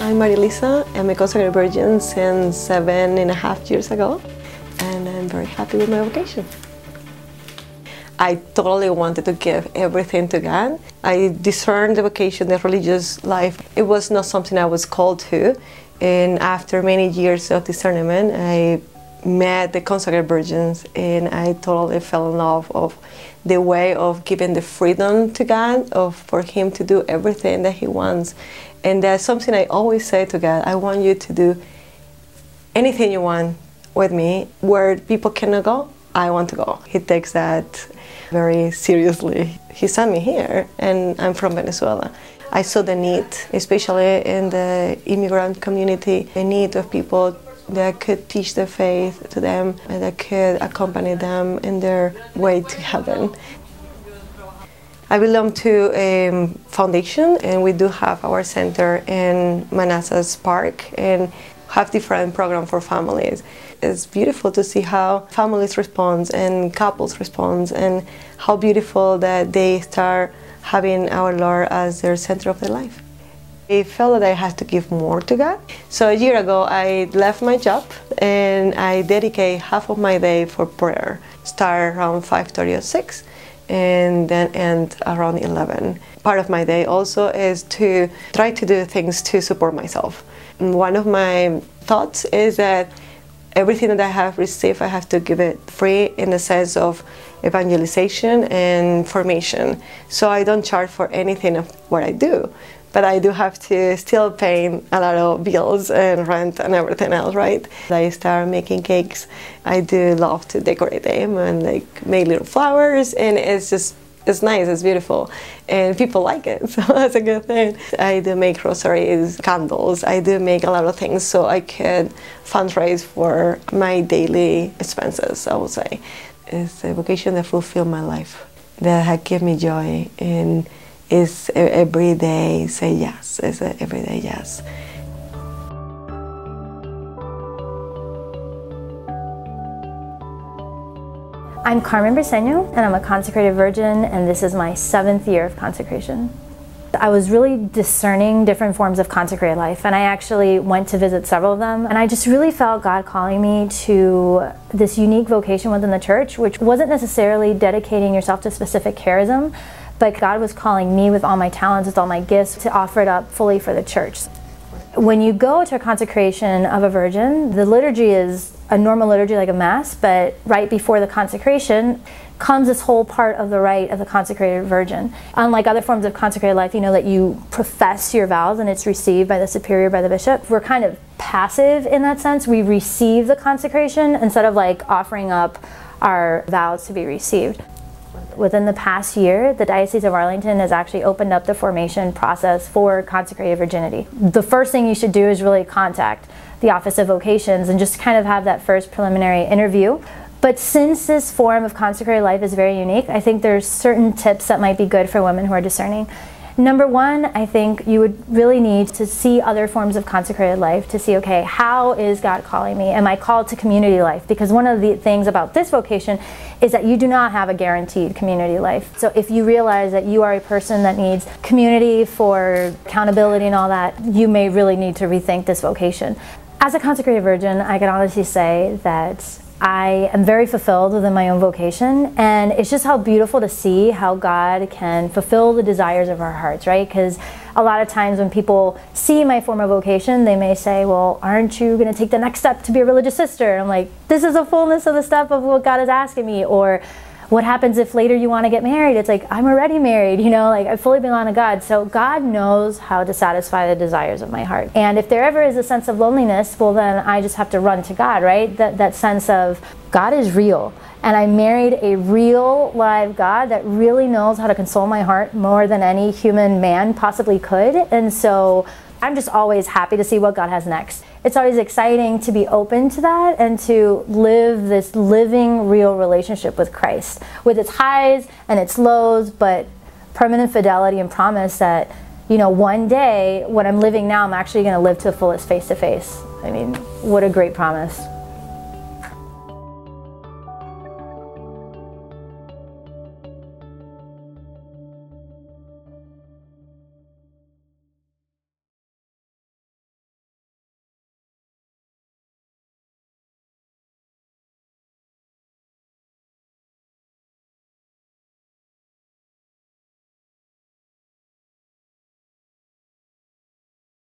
I'm Marilisa. I'm a consecrated virgin since 7.5 years ago, and I'm very happy with my vocation. I totally wanted to give everything to God. I discerned the vocation, the religious life. It was not something I was called to, and after many years of discernment, I met the consecrated virgins, and I totally fell in love of the way of giving the freedom to God, for Him to do everything that He wants. And that's something I always say to God: I want you to do anything you want with me. Where people cannot go, I want to go. He takes that very seriously. He sent me here, and I'm from Venezuela. I saw the need, especially in the immigrant community, the need of people that could teach the faith to them and that could accompany them in their way to heaven. I belong to a foundation, and we do have our center in Manassas Park and have different programs for families. It's beautiful to see how families respond and couples respond, and how beautiful that they start having our Lord as their center of their life. I felt that I had to give more to God. So a year ago, I left my job and I dedicate half of my day for prayer. Start around 5:30 or 6 and then end around 11. Part of my day also is to try to do things to support myself. And one of my thoughts is that everything that I have received, I have to give it free in the sense of evangelization and formation. So I don't charge for anything of what I do, but I do have to still pay a lot of bills and rent and everything else, right? I start making cakes. I do love to decorate them and like make little flowers, and it's nice, it's beautiful, and people like it, so that's a good thing. I do make rosaries, candles, I do make a lot of things so I can fundraise for my daily expenses, I would say. It's a vocation that fulfills my life, that has given me joy, and it's every day say yes, it's an everyday yes. I'm Carmen Briseño, and I'm a consecrated virgin, and this is my 7th year of consecration. I was really discerning different forms of consecrated life, and I actually went to visit several of them, and I just really felt God calling me to this unique vocation within the church, which wasn't necessarily dedicating yourself to a specific charism, but God was calling me with all my talents, with all my gifts, to offer it up fully for the church. When you go to a consecration of a virgin, the liturgy is a normal liturgy like a mass, but right before the consecration comes this whole part of the rite of the consecrated virgin. Unlike other forms of consecrated life, you know that you profess your vows and it's received by the superior, by the bishop. We're kind of passive in that sense. We receive the consecration instead of like offering up our vows to be received. Within the past year, the Diocese of Arlington has actually opened up the formation process for consecrated virginity. The first thing you should do is really contact the Office of Vocations and just kind of have that first preliminary interview. But since this form of consecrated life is very unique, I think there's certain tips that might be good for women who are discerning. Number one, I think you would really need to see other forms of consecrated life to see, okay, how is God calling me? Am I called to community life? Because one of the things about this vocation is that you do not have a guaranteed community life. So if you realize that you are a person that needs community for accountability and all that, you may really need to rethink this vocation. As a consecrated virgin, I can honestly say that I am very fulfilled within my own vocation, and it's just how beautiful to see how God can fulfill the desires of our hearts, right? Because a lot of times when people see my form of vocation, they may say, well, aren't you going to take the next step to be a religious sister? And I'm like, this is the fullness of the step of what God is asking me. Or what happens if later you want to get married? It's like, I'm already married, you know, like I fully belong to God. So God knows how to satisfy the desires of my heart. And if there ever is a sense of loneliness, well then I just have to run to God, right? That sense of God is real. And I married a real live God that really knows how to console my heart more than any human man possibly could. And so I'm just always happy to see what God has next. It's always exciting to be open to that and to live this living, real relationship with Christ, with its highs and its lows, but permanent fidelity and promise that, you know, one day, what I'm living now, I'm actually going to live to the fullest face to face. I mean, what a great promise.